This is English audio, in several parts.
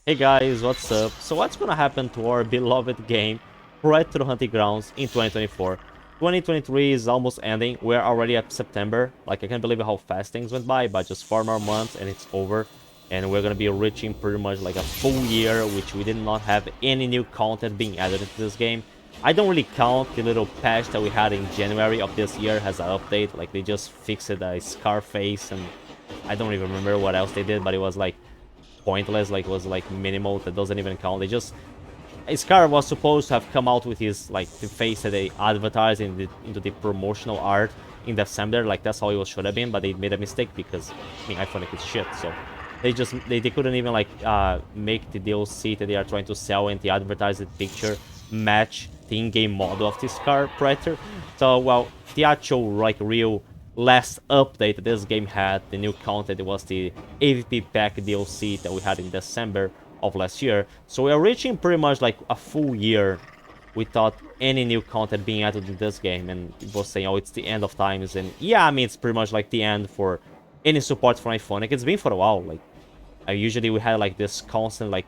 Hey guys, what's up? So what's gonna happen to our beloved game, Predator Hunting Grounds in 2024? 2023 is almost ending. We're already at September. Like, I can't believe how fast things went by, but just 4 more months and it's over. And we're gonna be reaching pretty much like a full year, which we did not have any new content being added into this game. I don't really count the little patch that we had in January of this year as an update. Like, they just fixed a Scarface, and I don't even remember what else they did, but it was like pointless, like was like minimal. That doesn't even count. They just Scar was supposed to have come out with his like the face that they advertised into the promotional art in December. Like that's how it should have been, but they made a mistake because I mean iPhone is shit. So they couldn't even like make the DLC that they are trying to sell and the advertised picture match the in-game model of the Scar Predator. So well, the actual like real last update that this game had, the new content, it was the AVP pack DLC that we had in December of last year. So we are reaching pretty much like a full year without any new content being added in this game, and people saying, oh, it's the end of times. And yeah, I mean, it's pretty much like the end for any support from iPhone. It's been for a while. Like I usually we had like this constant like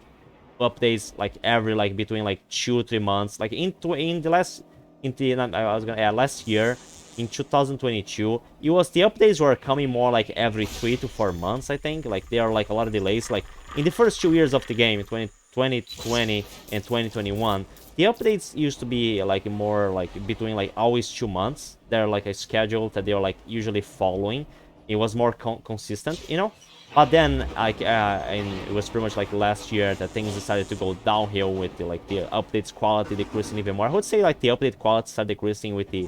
updates like every like between like 2 or 3 months. Like in the last in the I was gonna last year in 2022, it was the updates were coming more like every 3 to 4 months. I think like there are like a lot of delays. Like in the first 2 years of the game, 2020 and 2021, the updates used to be like more like between like always 2 months. They're like a schedule that they're like usually following. It was more consistent, you know. But then, like, and it was pretty much like last year that things decided to go downhill with the updates quality decreasing even more. I would say like the update quality started decreasing with the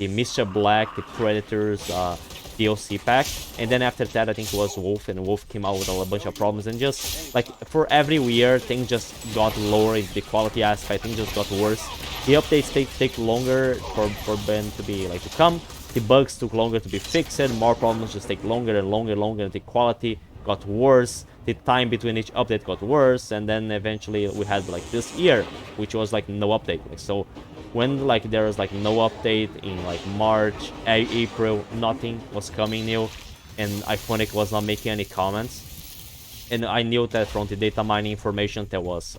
Mr. Black, the Predators DLC pack, and then after that I think it was Wolf, and Wolf came out with a bunch of problems, and just like for every year things just got lower in the quality aspect, things just got worse. The updates take longer for them to be like to come. The bugs took longer to be fixed, more problems just take longer and longer and longer, and the quality got worse, the time between each update got worse, and then eventually we had like this year, which was like no update. Like, so when like there was like no update in like March, April, nothing was coming new, and iPhonic was not making any comments, and I knew that from the data mining information that was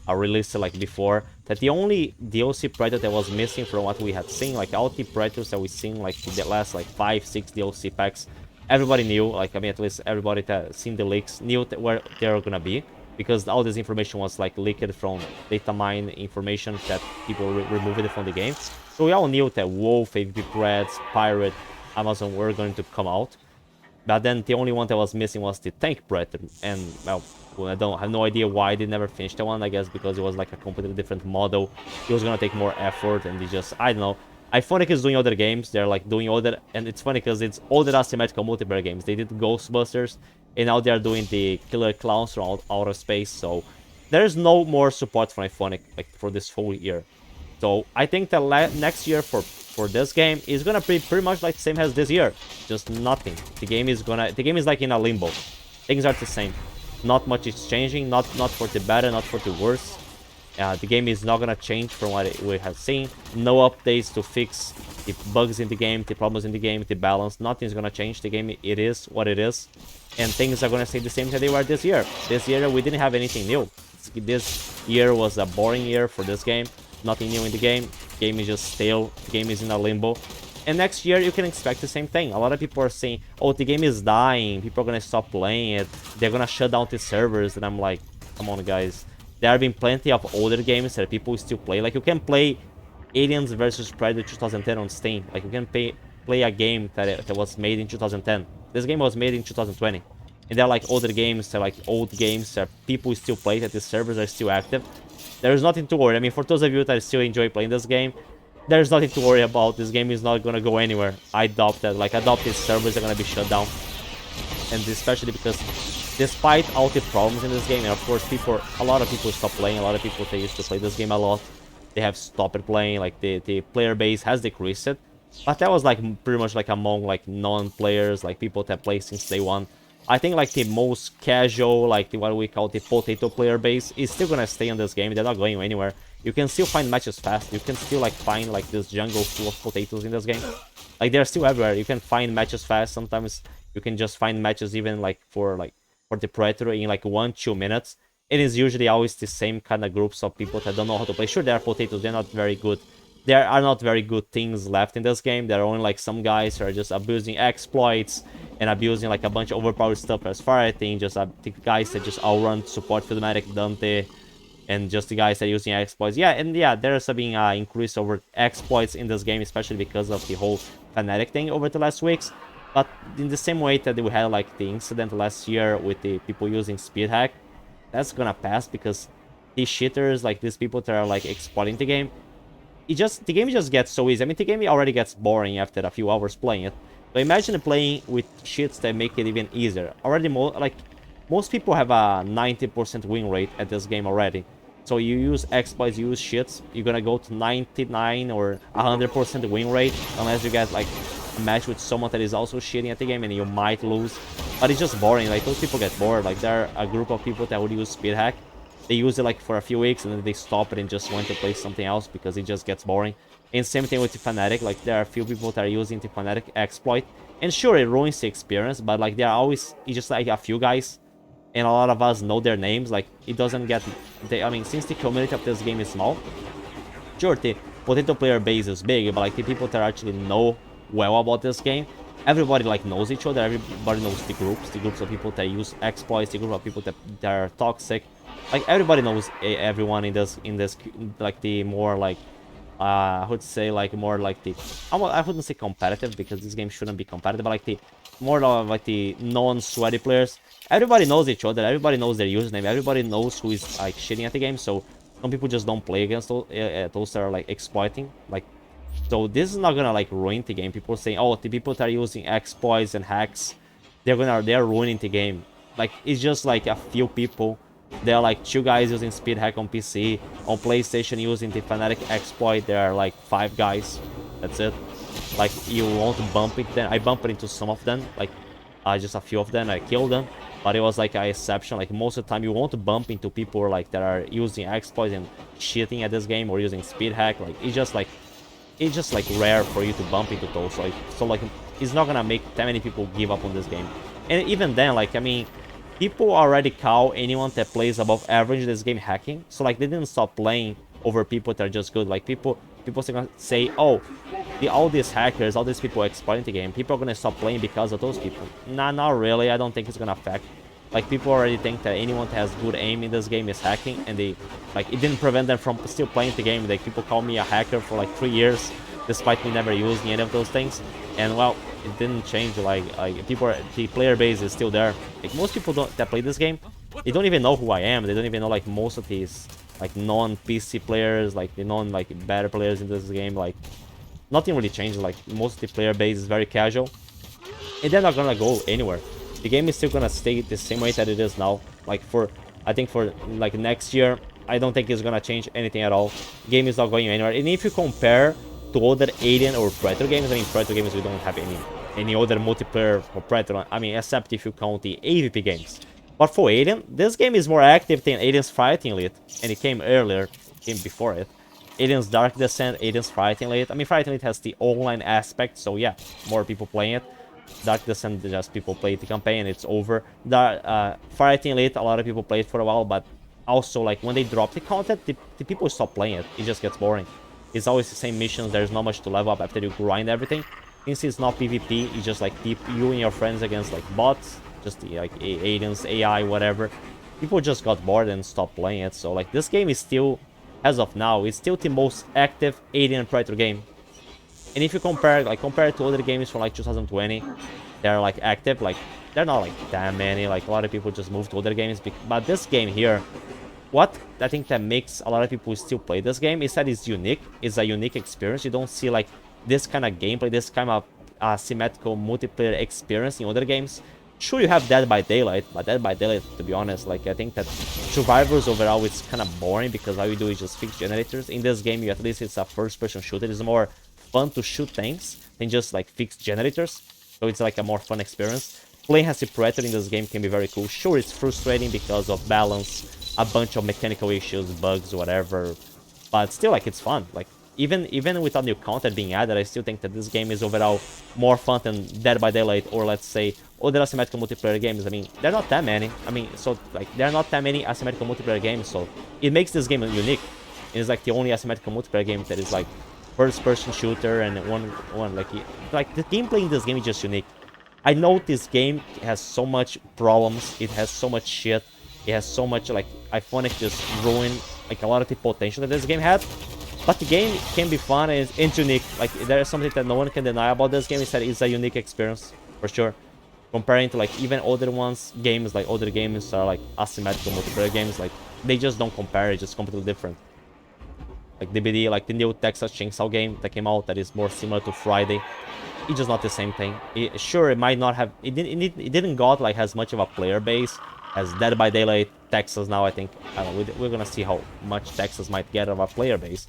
released like before, that the only DLC Predator that was missing from what we had seen, like all the Predators that we seen like in the last like 5-6 DLC packs, everybody knew, like I mean at least everybody that seen the leaks knew that where they were gonna be, because all this information was like leaked from data mine information that people removed it from the game. So we all knew that Wolf, AVP Preds, Pirate, Amazon were going to come out. But then the only one that was missing was the Tank Predator, and well, I don't have no idea why they never finished that one. I guess because it was like a completely different model. It was gonna take more effort, and they just, I don't know. iPhonic is doing other games. They're like doing other, and it's funny because it's other asymmetrical multiplayer games. They did Ghostbusters, and now they're doing the Killer Clowns from outer space. So there's no more support from iPhonic like for this full year. So I think that next year for this game is gonna be pretty much like the same as this year, just nothing. The game is like in a limbo. Things are the same. Not much is changing. Not for the better, not for the worse. The game is not gonna change from what we have seen. No updates to fix the bugs in the game, the problems in the game, the balance. Nothing's gonna change. The game, it is what it is, and things are gonna stay the same as they were this year. This year we didn't have anything new. This year was a boring year for this game. Nothing new in the game. The game is just stale. The game is in a limbo. And next year you can expect the same thing. A lot of people are saying, oh, the game is dying, people are gonna stop playing it, they're gonna shut down the servers. And I'm like, come on guys, there have been plenty of older games that people still play. Like you can play Aliens vs Predator 2010 on Steam. Like you can play a game that was made in 2010. This game was made in 2020. And they're like older games, they're like old games that people still play, that the servers are still active. There's nothing to worry. I mean, for those of you that still enjoy playing this game, there's nothing to worry about. This game is not gonna go anywhere. I doubt that. Like, I doubt these servers are gonna be shut down. And especially because despite all the problems in this game, and of course a lot of people stop playing, a lot of people that used to play this game a lot, they have stopped playing, like the player base has decreased it. But that was like pretty much like among like non-players, like people that play since day one. I think like the most casual, like what we call the potato player base, is still gonna stay in this game. They're not going anywhere. You can still find matches fast. You can still like find like this jungle full of potatoes in this game. Like they're still everywhere. You can find matches fast. Sometimes you can just find matches even like for the Predator in like 1-2 minutes. It is usually always the same kind of groups of people that don't know how to play. Sure, they are potatoes, they're not very good. There are not very good things left in this game. There are only like some guys who are just abusing exploits and abusing like a bunch of overpowered stuff as fighting. Just the guys that just outrun support Filmatic Dante and just the guys that are using exploits. Yeah, and yeah, there's been increase over exploits in this game, especially because of the whole Fnatic thing over the last weeks. But in the same way that we had like the incident last year with the people using speed hack, that's gonna pass because these cheaters, like these people that are like exploiting the game, the game just gets so easy. I mean, the game already gets boring after a few hours playing it. So imagine playing with cheats that make it even easier. Already, most people have a 90% win rate at this game already. So you use exploits, you use cheats, you're gonna go to 99 or 100% win rate unless you get like a match with someone that is also cheating at the game, and you might lose. But it's just boring. Like, those people get bored. Like, there are a group of people that would use speed hack. They use it like for a few weeks and then they stop it and just want to play something else because it just gets boring. And same thing with the Fnatic. Like, there are a few people that are using the Fnatic exploit, and sure, it ruins the experience, but like, there are always, it's just like a few guys, and a lot of us know their names. Like, it doesn't get, I mean, since the community of this game is small, sure, the potato player base is big, but like the people that actually know well about this game, everybody like knows each other. Everybody knows the groups of people that use exploits, the group of people that are toxic. Like, everybody knows everyone in this like the more like I would say like more like the, I wouldn't say competitive because this game shouldn't be competitive, but like the more like the non-sweaty players. Everybody knows each other, everybody knows their username, everybody knows who is like cheating at the game. So some people just don't play against those that are like exploiting. Like, so this is not gonna like ruin the game. People saying, oh, the people that are using exploits and hacks, they're ruining the game. Like, it's just like a few people. There are like 2 guys using speed hack on PC. On PlayStation using the Fnatic exploit, there are like 5 guys. That's it. Like, you won't bump it then. I bumped into some of them, like just a few of them. I killed them, but it was like an exception. Like, most of the time you won't bump into people like that are using exploits and cheating at this game or using speed hack. Like, it's just like rare for you to bump into those. Like, so like, it's not gonna make that many people give up on this game. And even then, like, I mean, people already call anyone that plays above average this game hacking. So like, they didn't stop playing over people that are just good. Like, people say, oh, all these hackers, all these people exploiting the game, people are gonna stop playing because of those people. Nah, not really. I don't think it's gonna affect. Like, people already think that anyone that has good aim in this game is hacking, and they, like, it didn't prevent them from still playing the game. Like, people call me a hacker for like 3 years, despite me never using any of those things. And well, it didn't change. Like the player base is still there. Like, most people that play this game, they don't even know who I am. They don't even know like most of these like non-PC players, like the like better players in this game. Like, nothing really changed. Like, most of the player base is very casual, and they're not gonna go anywhere. The game is still gonna stay the same way that it is now. Like, I think for like next year, I don't think it's gonna change anything at all. The game is not going anywhere. And if you compare to other Alien or Predator games, I mean, Predator games, we don't have any other multiplayer for Predator. I mean, except if you count the AVP games. But for Alien, this game is more active than Alien's Fighting Elite, and it came earlier, came before it. Alien's Dark Descent, Alien's Fighting Elite. I mean, Fighting Elite has the online aspect, so yeah, more people playing it. Dark Descent, just people play the campaign and it's over. Fighting Elite, a lot of people play it for a while, but also, like, when they drop the content, the people stop playing it. It just gets boring. It's always the same missions, there's not much to level up after you grind everything. Since it's not PvP, it's just like you and your friends against like bots, just like aliens, AI, whatever. People just got bored and stopped playing it. So like, this game is still, as of now, it's still the most active Alien Predator game. And if you compare it to other games from like 2020, they're like active, like, they're not like that many. Like, a lot of people just moved to other games, but this game here, what I think that makes a lot of people still play this game is that it's unique. It's a unique experience. You don't see like this kind of gameplay, this kind of symmetrical multiplayer experience in other games. Sure, you have Dead by Daylight, but Dead by Daylight, to be honest, like, I think that Survivors overall is kind of boring because all you do is just fix generators. In this game, at least it's a first-person shooter. It's more fun to shoot things than just like fix generators. So it's like a more fun experience. Playing as a Predator in this game can be very cool. Sure, it's frustrating because of balance, a bunch of mechanical issues, bugs, whatever. But still, like, it's fun. Like, even without new content being added, I still think that this game is overall more fun than Dead by Daylight or let's say other asymmetrical multiplayer games. I mean, there are not that many. I mean, so like there are not that many asymmetrical multiplayer games, so it makes this game unique. It's like the only asymmetrical multiplayer game that is like first-person shooter and one like the gameplay in this game is just unique. I know this game has so much problems. It has so much shit. It has so much like I find it just ruined like a lot of the potential that this game had. But the game can be fun and it's unique. Like there is something that no one can deny about this game is that it's a unique experience for sure. Comparing to like even other games like other games are like asymmetrical multiplayer games. Like they just don't compare. It's just completely different. Like DBD, like the new Texas Chainsaw game that came out that is more similar to Friday. It's just not the same thing. Sure, it might not have. It didn't got like as much of a player base as Dead by Daylight, Texas. Now I think I don't know, we're gonna see how much Texas might get of a player base.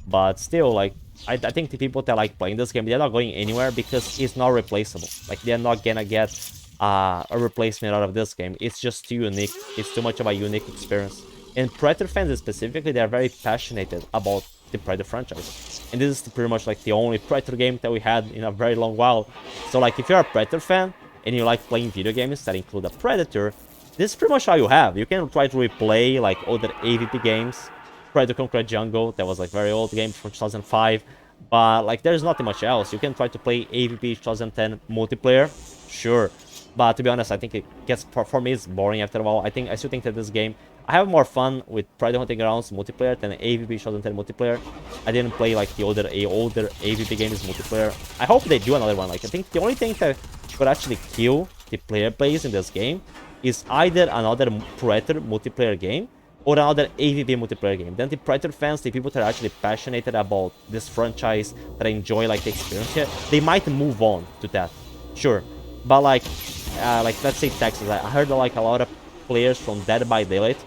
But still, like I think the people that like playing this game, they're not going anywhere because it's not replaceable. Like they're not gonna get a replacement out of this game. It's just too unique. It's too much of a unique experience. And Predator fans specifically, they are very passionate about the Predator franchise. And this is pretty much like the only Predator game that we had in a very long while. So like if you're a Predator fan and you like playing video games that include a Predator, this is pretty much all you have. You can try to replay like other AVP games. Predator Concrete Jungle, that was like very old game from 2005. But like there's nothing much else. You can try to play AVP 2010 multiplayer, sure. But to be honest, I think it gets, for me, it's boring after a while. I still think that this game, I have more fun with Predator Hunting Grounds multiplayer than AVP 2010 multiplayer. I didn't play like the older AVP games multiplayer. I hope they do another one. Like I think the only thing that could actually kill the player base in this game is either another Predator multiplayer game or another AVP multiplayer game. Then the Predator fans, the people that are actually passionate about this franchise, that enjoy like the experience here, they might move on to that, sure. But like let's say Texas, I heard like a lot of players from Dead by Daylight,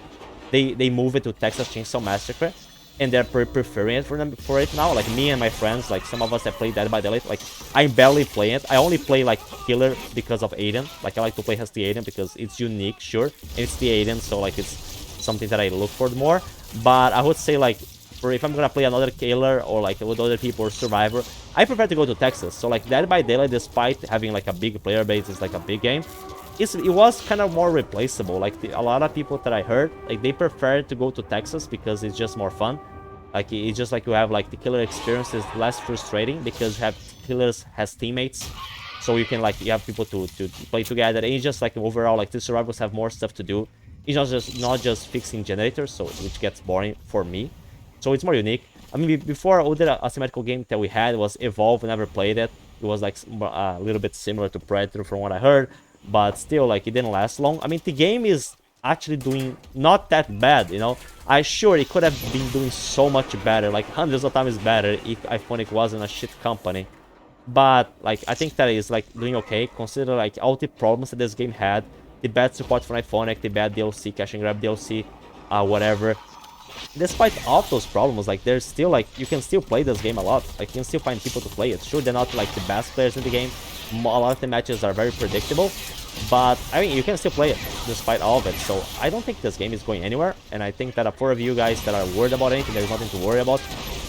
they move it to Texas Chainsaw Massacre, and they're preferring it for it now. Like me and my friends, like some of us that play Dead by Daylight, like I'm barely playing it. I only play like Killer because of Aiden. Like I like to play as the Aiden because it's unique, sure, and it's the Aiden, so like it's something that I look for more. But I would say like if I'm gonna play another Killer or like with other people or Survivor, I prefer to go to Texas. So like Dead by Daylight, despite having like a big player base, it's like a big game, it was kind of more replaceable. Like a lot of people that I heard, like they prefer to go to Texas because it's just more fun. Like it's just like you have like the Killer experience is less frustrating because you have Killers has teammates, so you can like you have people to play together, and it's just like overall like the survivors have more stuff to do. It's not just fixing generators, so which gets boring for me. So it's more unique. I mean, before other asymmetrical game that we had was Evolve. We never played it. It was like a little bit similar to Predator from what I heard, but still like it didn't last long. I mean, the game is actually doing not that bad, you know. I sure it could have been doing so much better, like hundreds of times better if Iconic wasn't a shit company. But like I think that is like doing okay, consider like all the problems that this game had, the bad support for Iconic, the bad DLC, cash and grab DLC, whatever. Despite all of those problems, like there's still like you can still play this game a lot. Like you can still find people to play it. Sure, they're not like the best players in the game. A lot of the matches are very predictable, but I mean you can still play it despite all of it. So I don't think this game is going anywhere, and I think that for you guys that are worried about anything, there's nothing to worry about.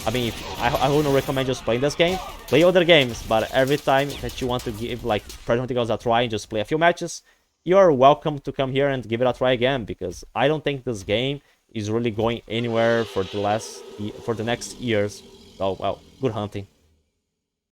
I mean, I wouldn't recommend just playing this game. Play other games, but every time that you want to give like Predator Hunting Grounds a try and just play a few matches, you're welcome to come here and give it a try again, because I don't think this game is really going anywhere for the next years. Oh well, good hunting.